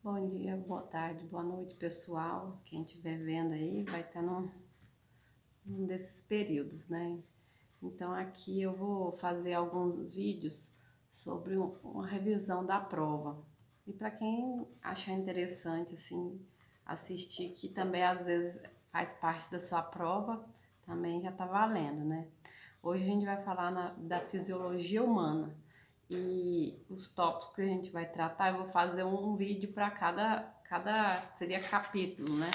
Bom dia, boa tarde, boa noite, pessoal. Quem estiver vendo aí vai estar num desses períodos, né? Então aqui eu vou fazer alguns vídeos sobre uma revisão da prova. E para quem achar interessante assim assistir, que também às vezes faz parte da sua prova, também já tá valendo, né? Hoje a gente vai falar da fisiologia humana. E os tópicos que a gente vai tratar, eu vou fazer um vídeo para seria capítulo, né?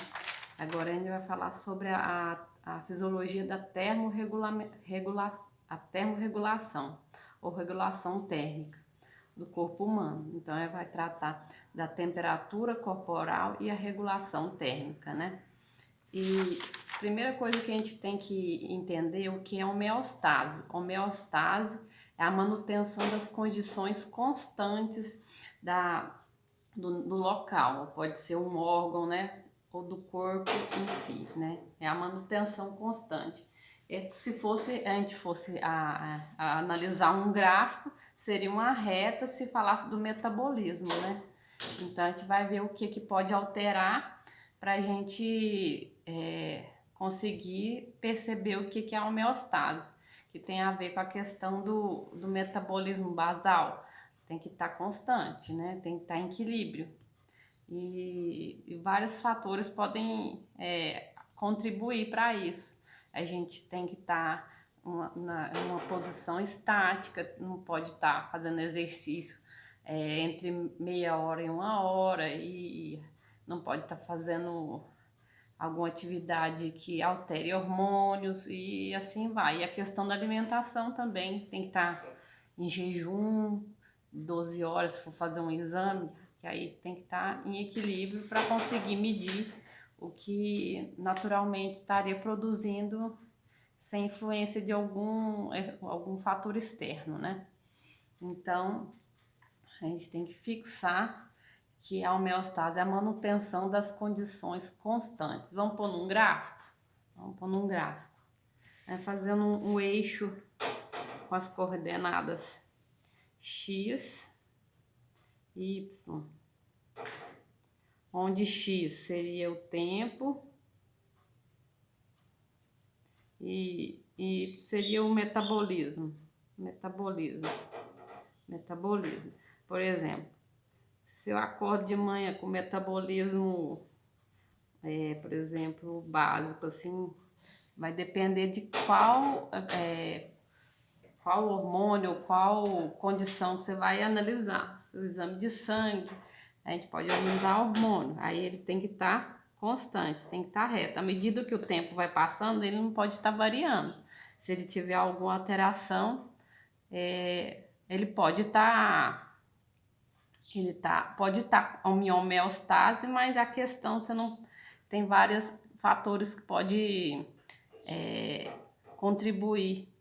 Agora a gente vai falar sobre a fisiologia da termorregulação ou regulação térmica do corpo humano. Então ele vai tratar da temperatura corporal e a regulação térmica, né? E a primeira coisa que a gente tem que entender é o que é homeostase. Homeostase é a manutenção das condições constantes do local, pode ser um órgão, né, ou do corpo em si, né, é a manutenção constante. Se a gente fosse a analisar um gráfico, seria uma reta se falasse do metabolismo, né, então a gente vai ver o que pode alterar para a gente conseguir perceber o que é a homeostase, que tem a ver com a questão do metabolismo basal. Tem que estar constante, né? Tem que estar em equilíbrio. E vários fatores podem contribuir para isso. A gente tem que estar numa posição estática, não pode estar fazendo exercício entre meia hora e uma hora, e não pode estar fazendo alguma atividade que altere hormônios e assim vai. E a questão da alimentação também tem que estar em jejum, 12 horas se for fazer um exame, que aí tem que estar em equilíbrio para conseguir medir o que naturalmente estaria produzindo sem influência de algum fator externo, né? Então, a gente tem que fixar que a homeostase é a manutenção das condições constantes. Vamos pôr num gráfico? Vamos pôr num gráfico. Fazendo um eixo com as coordenadas x e y, onde x seria o tempo e y seria o metabolismo. Metabolismo. Por exemplo, se eu acordo de manhã com metabolismo, por exemplo, básico, assim, vai depender de qual hormônio, qual condição que você vai analisar. Seu exame de sangue, a gente pode analisar hormônio, aí ele tem que estar constante, tem que estar reto. À medida que o tempo vai passando, ele não pode estar variando. Se ele tiver alguma alteração, ele pode pode estar em homeostase, mas a questão você não tem vários fatores que pode contribuir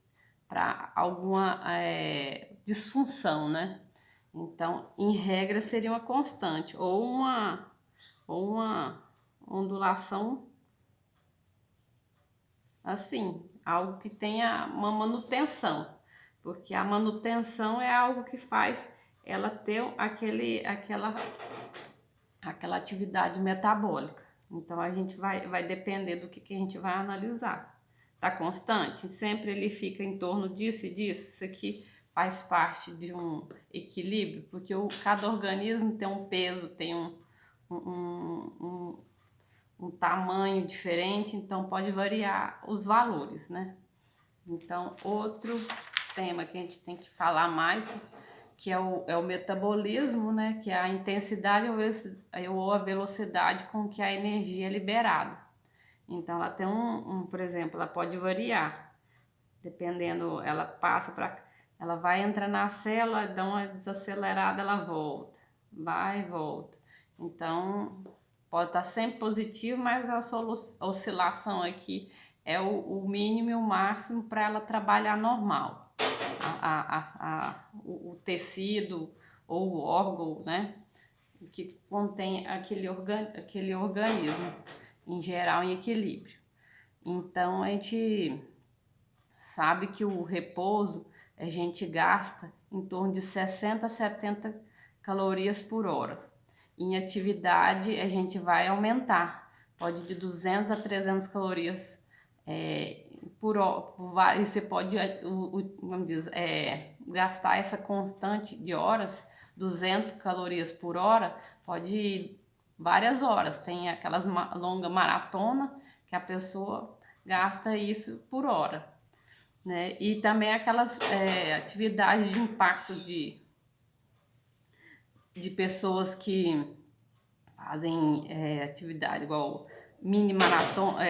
para alguma disfunção, né? Então, em regra, seria uma constante ou uma ondulação assim, algo que tenha uma manutenção, porque a manutenção é algo que faz ela ter aquela atividade metabólica. Então a gente vai depender do que a gente vai analisar. Tá constante? Sempre ele fica em torno disso e disso. Isso aqui faz parte de um equilíbrio, porque cada organismo tem um peso, tem um, um tamanho diferente, então pode variar os valores, né? Então, outro tema que a gente tem que falar mais, que é o metabolismo, né? Que é a intensidade ou a velocidade com que a energia é liberada. Então, ela tem por exemplo, ela pode variar, dependendo, ela vai entrar na célula, dá uma desacelerada, ela volta, vai e volta. Então, pode estar sempre positivo, mas a oscilação aqui é o mínimo e o máximo para ela trabalhar normal. O tecido ou o órgão, né, que contém aquele organismo, em geral, em equilíbrio. Então, a gente sabe que o repouso, a gente gasta em torno de 60 a 70 calorias por hora. em atividade a gente vai aumentar, pode de 200 a 300 calorias por hora, e você pode, vamos dizer, gastar essa constante de horas, 200 calorias por hora, pode ir várias horas. Tem aquelas longa maratona que a pessoa gasta isso por hora, né? E também aquelas atividades de impacto de pessoas que fazem atividade igual mini maratona,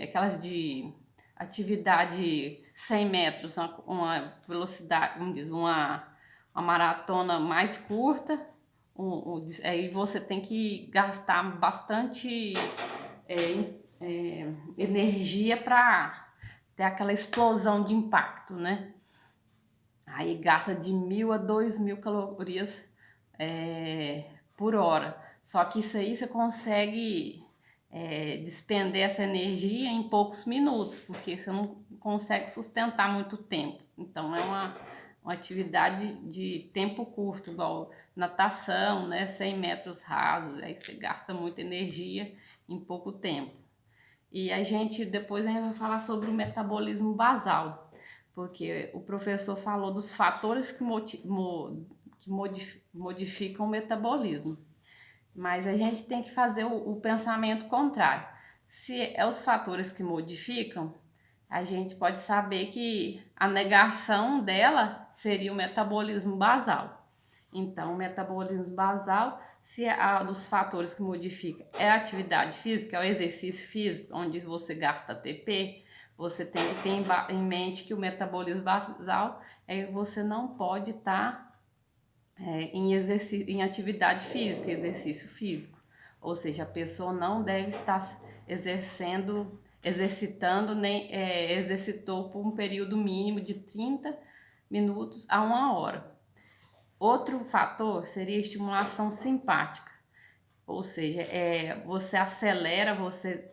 aquelas de atividade 100 metros, uma velocidade, vamos dizer, uma maratona mais curta. Aí você tem que gastar bastante energia para ter aquela explosão de impacto, né? Aí gasta de 1.000 a 2.000 calorias por hora. Só que isso aí você consegue despender essa energia em poucos minutos, porque você não consegue sustentar muito tempo. Então é uma atividade de tempo curto, igual natação, né? 100 metros rasos, aí você gasta muita energia em pouco tempo. E depois a gente vai falar sobre o metabolismo basal, porque o professor falou dos fatores que modificam o metabolismo. Mas a gente tem que fazer o pensamento contrário. Se é os fatores que modificam, a gente pode saber que a negação dela seria o metabolismo basal. Então, o metabolismo basal, se dos fatores que modifica é a atividade física, é o exercício físico, onde você gasta ATP, você tem que ter em mente que o metabolismo basal você não pode estar em atividade física, exercício físico. Ou seja, a pessoa não deve estar exercitando, nem exercitou por um período mínimo de 30 minutos a 1 hora. Outro fator seria a estimulação simpática, ou seja, você acelera, você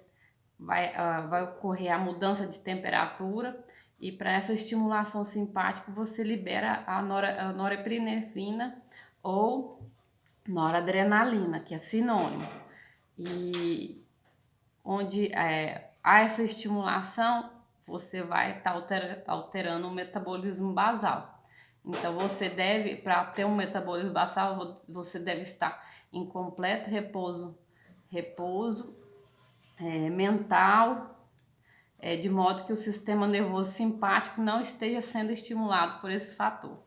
vai ocorrer a mudança de temperatura, e para essa estimulação simpática você libera a norepinefrina ou noradrenalina, que é sinônimo. E onde há essa estimulação, você vai estar alterando o metabolismo basal. Então você deve, para ter um metabolismo basal, você deve estar em completo repouso mental, de modo que o sistema nervoso simpático não esteja sendo estimulado por esse fator.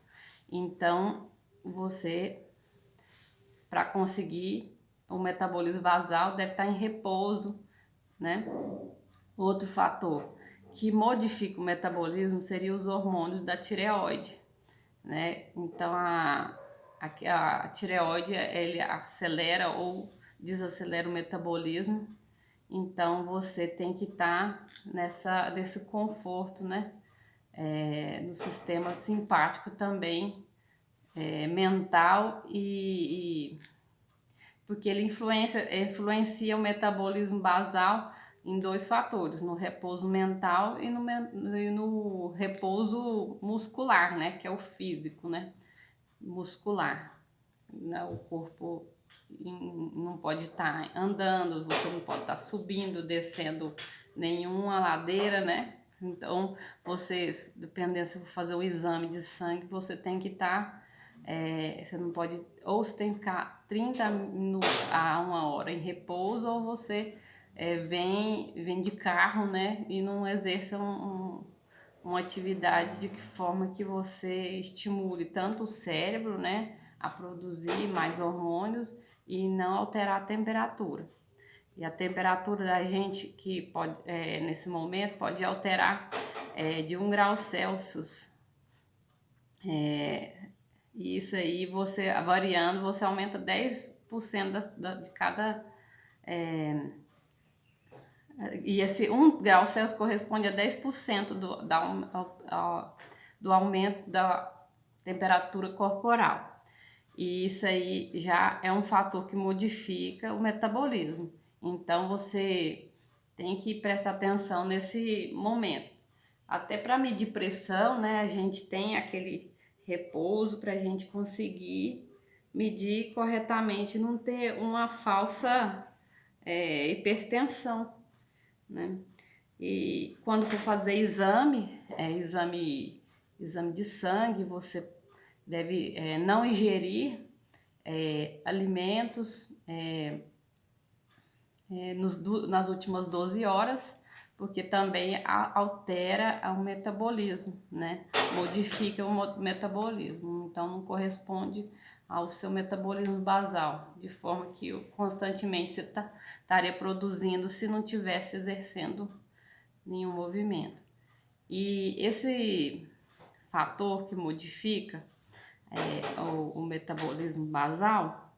Então, você, para conseguir o metabolismo basal, deve estar em repouso, né? Outro fator que modifica o metabolismo seria os hormônios da tireoide, né? Então, a tireoide, ele acelera ou desacelera o metabolismo. Então você tem que estar nesse conforto, né? No sistema simpático também, mental, porque ele influencia o metabolismo basal em 2 fatores, no repouso mental e no repouso muscular, né? Que é o físico, né? Muscular. O corpo não pode estar andando, você não pode estar subindo, descendo nenhuma ladeira, né? Então, dependendo se for fazer o exame de sangue, você tem que estar, você não pode, ou você tem que ficar 30 minutos a 1 hora em repouso, ou você vem de carro, né? E não exerce uma atividade de que forma que você estimule tanto o cérebro, né, a produzir mais hormônios e não alterar a temperatura. E a temperatura da gente, que pode, nesse momento, pode alterar de 1 grau Celsius. E isso aí, você variando, você aumenta 10% de cada... e esse 1 grau Celsius corresponde a 10% do aumento da temperatura corporal. E isso aí já é um fator que modifica o metabolismo. Então você tem que prestar atenção nesse momento. Até para medir pressão, né, a gente tem aquele repouso para a gente conseguir medir corretamente, não ter uma falsa hipertensão, né? E quando for fazer exame de sangue, você deve não ingerir alimentos nas últimas 12 horas, porque também altera o metabolismo, né? Modifica o metabolismo, então não corresponde ao seu metabolismo basal, de forma que constantemente você estaria produzindo se não tivesse exercendo nenhum movimento. E esse fator que modifica o metabolismo basal,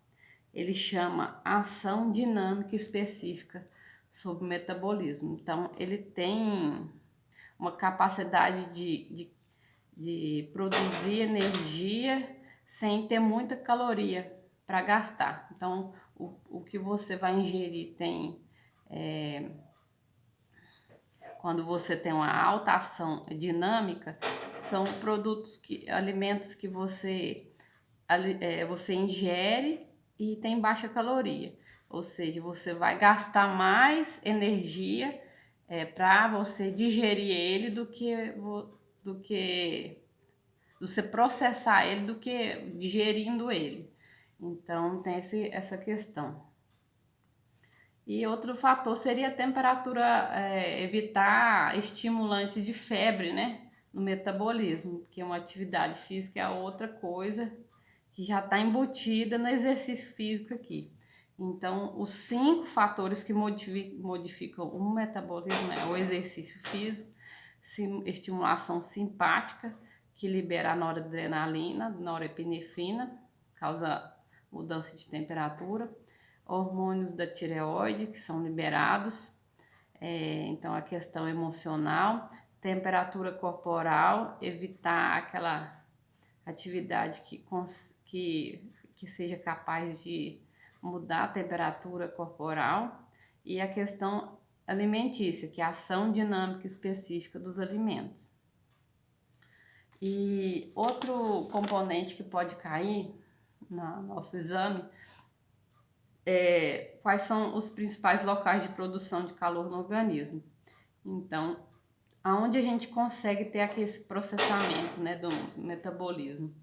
ele chama ação dinâmica específica sobre o metabolismo. Então, ele tem uma capacidade de produzir energia sem ter muita caloria para gastar. Então, o que você vai ingerir tem... quando você tem uma alta ação dinâmica, são alimentos que você ingere e tem baixa caloria. Ou seja, você vai gastar mais energia para você digerir ele do que você processar ele do que digerindo ele. Então tem essa questão. E outro fator seria a temperatura, evitar estimulantes de febre, né, no metabolismo, porque uma atividade física é outra coisa que já está embutida no exercício físico aqui. Então, os 5 fatores que modificam o metabolismo é o exercício físico, estimulação simpática, que libera a noradrenalina, norepinefrina, causa mudança de temperatura, hormônios da tireoide que são liberados, então a questão emocional, temperatura corporal, evitar aquela atividade que seja capaz de mudar a temperatura corporal, e a questão alimentícia, que é a ação dinâmica específica dos alimentos. E outro componente que pode cair no nosso exame quais são os principais locais de produção de calor no organismo. Então, aonde a gente consegue ter aqui esse processamento, né, do metabolismo.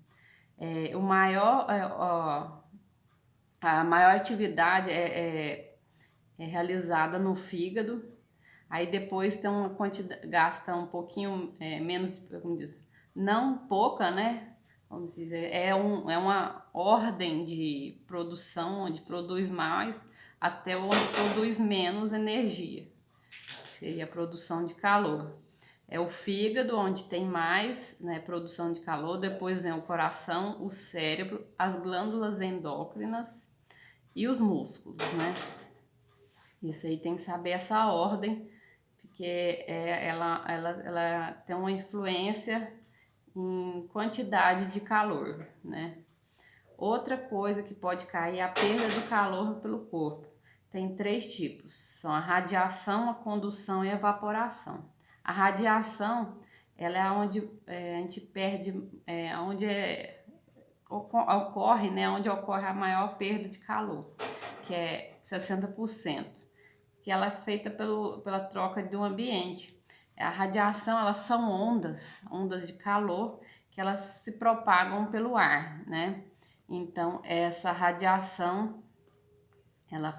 A maior atividade é realizada no fígado, aí depois tem uma quantidade, gasta um pouquinho menos, como diz, não pouca, né? Vamos dizer, é uma ordem de produção, onde produz mais até onde produz menos energia, seria a produção de calor. É o fígado, onde tem mais, né, produção de calor, depois vem o coração, o cérebro, as glândulas endócrinas e os músculos, né? Isso aí tem que saber essa ordem, porque ela tem uma influência em quantidade de calor, né? Outra coisa que pode cair é a perda do calor pelo corpo. Tem 3 tipos, são a radiação, a condução e a evaporação. A radiação, ela é onde a gente perde, ocorre, né, onde ocorre a maior perda de calor, que é 60%, que ela é feita pela troca do ambiente. A radiação, elas são ondas de calor que elas se propagam pelo ar, né? Então, essa radiação, ela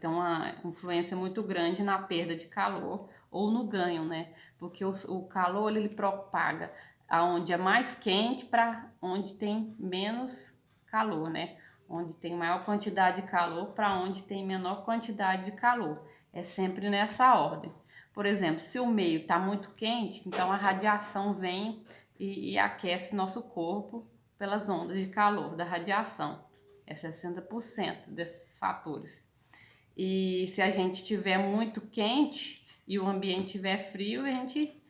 tem uma influência muito grande na perda de calor ou no ganho, né? Porque o calor, ele propaga aonde é mais quente para onde tem menos calor, né? Onde tem maior quantidade de calor para onde tem menor quantidade de calor. É sempre nessa ordem. Por exemplo, se o meio está muito quente, então a radiação vem e aquece nosso corpo pelas ondas de calor da radiação. É 60% desses fatores. E se a gente tiver muito quente e o ambiente estiver frio, a gente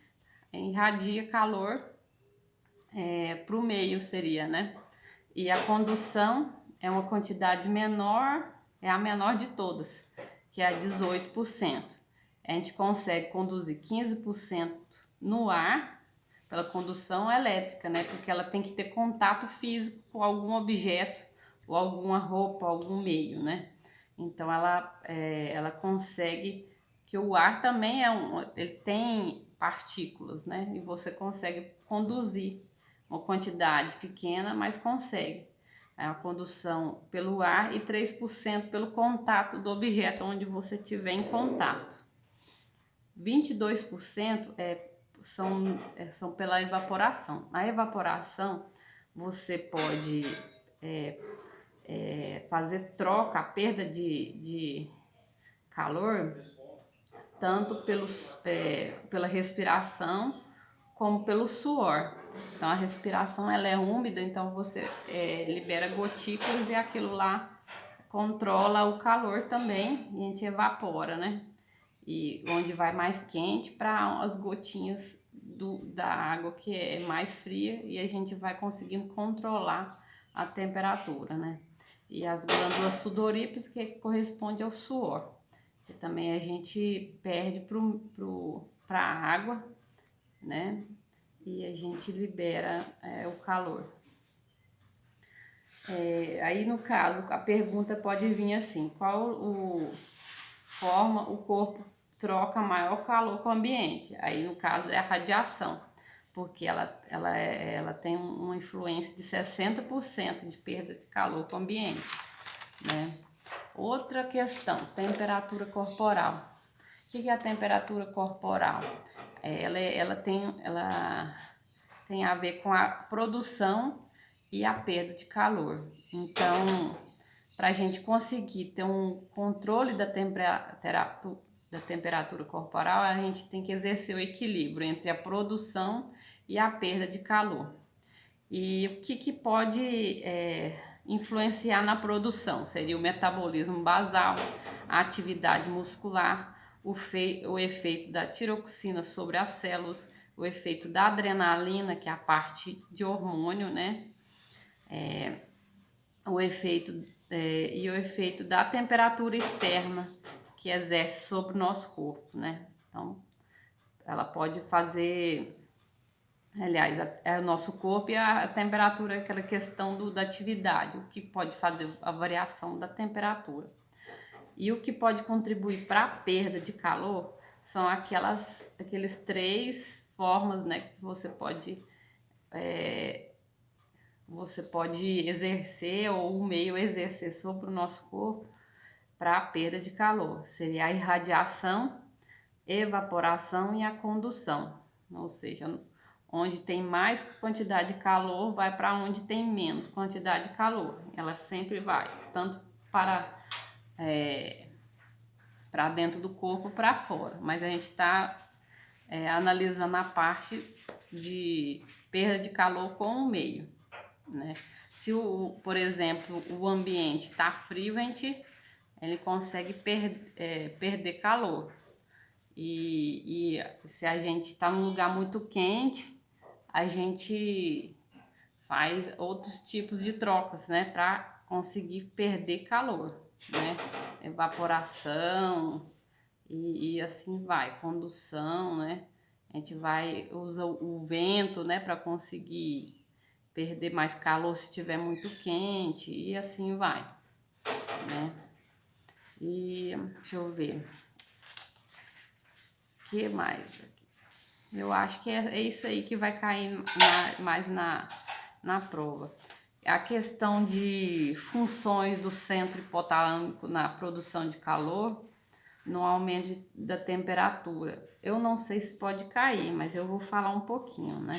irradia calor para o meio, seria, né? E a condução é uma quantidade menor, é a menor de todas, que é 18%. A gente consegue conduzir 15% no ar pela condução elétrica, né? Porque ela tem que ter contato físico com algum objeto, ou alguma roupa, algum meio, né? Então ela consegue que o ar também ele tem partículas, né? E você consegue conduzir uma quantidade pequena, mas consegue. É a condução pelo ar e 3% pelo contato do objeto onde você estiver em contato. 22% são pela evaporação. Na evaporação, você pode fazer troca, a perda de calor, tanto pela respiração como pelo suor. Então a respiração ela é úmida, então você libera gotículas e aquilo lá controla o calor também e a gente evapora, né? E onde vai mais quente para as gotinhas da água que é mais fria e a gente vai conseguindo controlar a temperatura, né? E as glândulas sudoríparas que corresponde ao suor, que também a gente perde para a água, né? E a gente libera o calor. Aí no caso, a pergunta pode vir assim: forma o corpo troca maior calor com o ambiente? Aí no caso é a radiação, porque ela tem uma influência de 60% de perda de calor com o ambiente, né? Outra questão, temperatura corporal. O que é a temperatura corporal? Ela tem a ver com a produção e a perda de calor. Então, para a gente conseguir ter um controle da temperatura corporal, a gente tem que exercer o equilíbrio entre a produção e a perda de calor. E o que pode influenciar na produção? Seria o metabolismo basal, a atividade muscular, o efeito da tiroxina sobre as células, o efeito da adrenalina, que é a parte de hormônio, né? O efeito da temperatura externa que exerce sobre o nosso corpo, né? Então, ela pode fazer, aliás, o nosso corpo e a temperatura, aquela questão da atividade, o que pode fazer a variação da temperatura. E o que pode contribuir para a perda de calor são aqueles 3 formas, né, que você pode exercer, ou o meio exercer sobre o nosso corpo para a perda de calor. Seria a irradiação, evaporação e a condução. Ou seja, onde tem mais quantidade de calor vai para onde tem menos quantidade de calor. Ela sempre vai, tanto para dentro do corpo, para fora. Mas a gente está analisando a parte de perda de calor com o meio, né? Se por exemplo, o ambiente está frio, ele consegue perder calor. E se a gente está num lugar muito quente, a gente faz outros tipos de trocas, né, para conseguir perder calor, né? Evaporação e assim vai, condução, né? A gente usa o vento, né, para conseguir perder mais calor se estiver muito quente e assim vai, né? E deixa eu ver. O que mais? Eu acho que é isso aí que vai cair mais na prova. A questão de funções do centro hipotálamico na produção de calor, no aumento da temperatura. Eu não sei se pode cair, mas eu vou falar um pouquinho, né?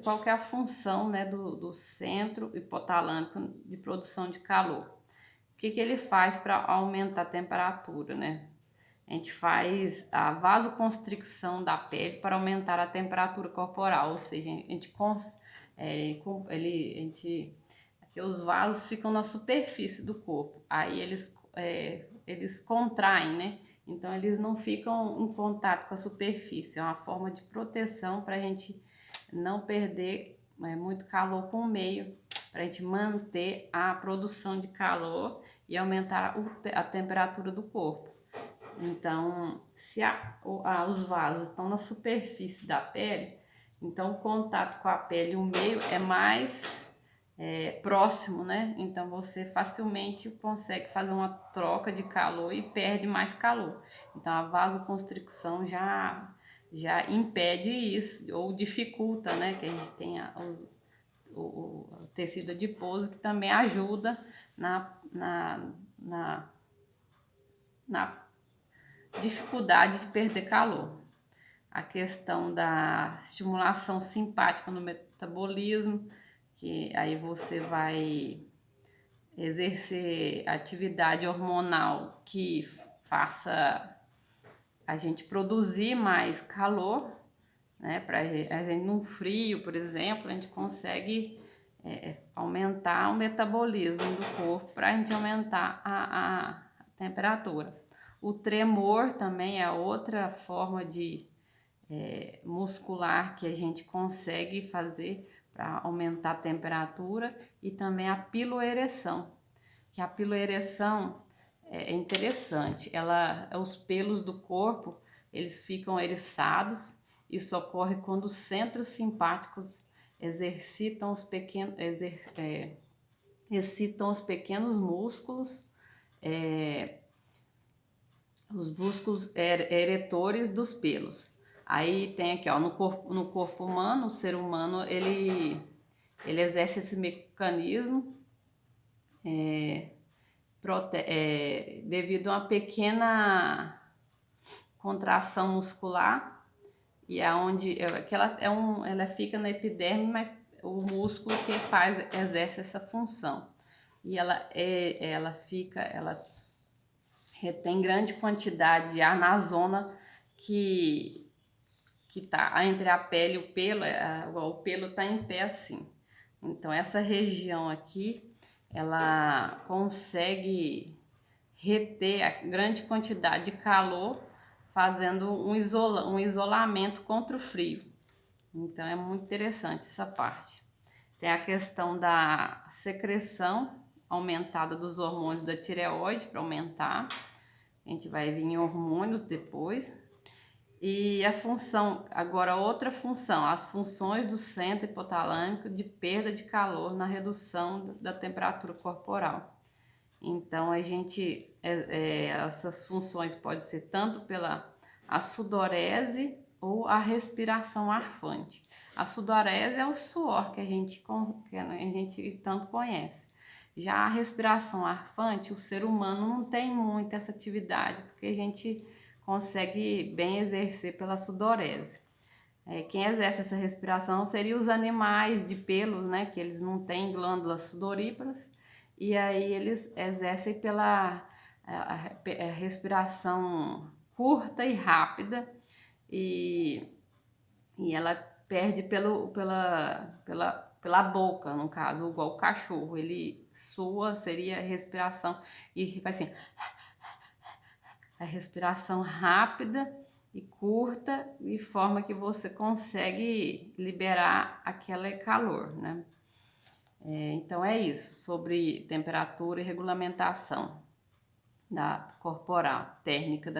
Qual que é a função, né, do centro hipotalâmico de produção de calor? O que ele faz para aumentar a temperatura, né? A gente faz a vasoconstricção da pele para aumentar a temperatura corporal, ou seja, aqui os vasos ficam na superfície do corpo, aí eles contraem, né? Então eles não ficam em contato com a superfície, é uma forma de proteção para a gente não perder muito calor com o meio, para a gente manter a produção de calor e aumentar a temperatura do corpo. Então, se os vasos estão na superfície da pele, então o contato com a pele, o meio é mais próximo, né? Então você facilmente consegue fazer uma troca de calor e perde mais calor. Então a vasoconstricção já impede isso ou dificulta, né? Que a gente tenha o tecido adiposo que também ajuda na, na dificuldade de perder calor. A questão da estimulação simpática no metabolismo, que aí você vai exercer atividade hormonal que faça a gente produzir mais calor, né? Para a gente num frio, por exemplo, a gente consegue aumentar o metabolismo do corpo para a gente aumentar a temperatura. O tremor também é outra forma de muscular que a gente consegue fazer para aumentar a temperatura, e também a piloereção, que a piloereção é interessante. Os pelos do corpo, eles ficam eriçados. Isso ocorre quando os centros simpáticos exercitam excitam os pequenos músculos, os músculos eretores dos pelos. Aí tem aqui, ó, no corpo humano, o ser humano, ele exerce esse mecanismo devido a uma pequena contração muscular, e aonde ela fica na epiderme, mas o músculo que exerce essa função. E ela retém grande quantidade de ar na zona que tá entre a pele e o pelo. O pelo tá em pé assim. Então essa região aqui, ela consegue reter a grande quantidade de calor, fazendo um isolamento contra o frio. Então é muito interessante essa parte. Tem a questão da secreção aumentada dos hormônios da tireoide, para aumentar. A gente vai vir em hormônios depois. E a função, agora outra função, as funções do centro hipotalâmico de perda de calor na redução da temperatura corporal. Então essas funções podem ser tanto pela a sudorese ou a respiração arfante. A sudorese é o suor que a gente tanto conhece. Já a respiração arfante, o ser humano não tem muito essa atividade, porque a gente consegue bem exercer pela sudorese. Quem exerce essa respiração seriam os animais de pelos, né? Que eles não têm glândulas sudoríparas, e aí eles exercem pela respiração curta e rápida, e ela perde pela boca, no caso, igual o cachorro, ele sua, seria a respiração, e faz assim, a respiração rápida e curta, de forma que você consegue liberar aquele calor, né? Então é isso, sobre temperatura e regulamentação da corporal, térmica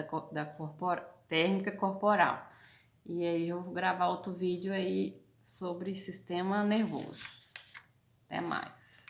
corporal. E aí eu vou gravar outro vídeo aí sobre sistema nervoso. Até mais.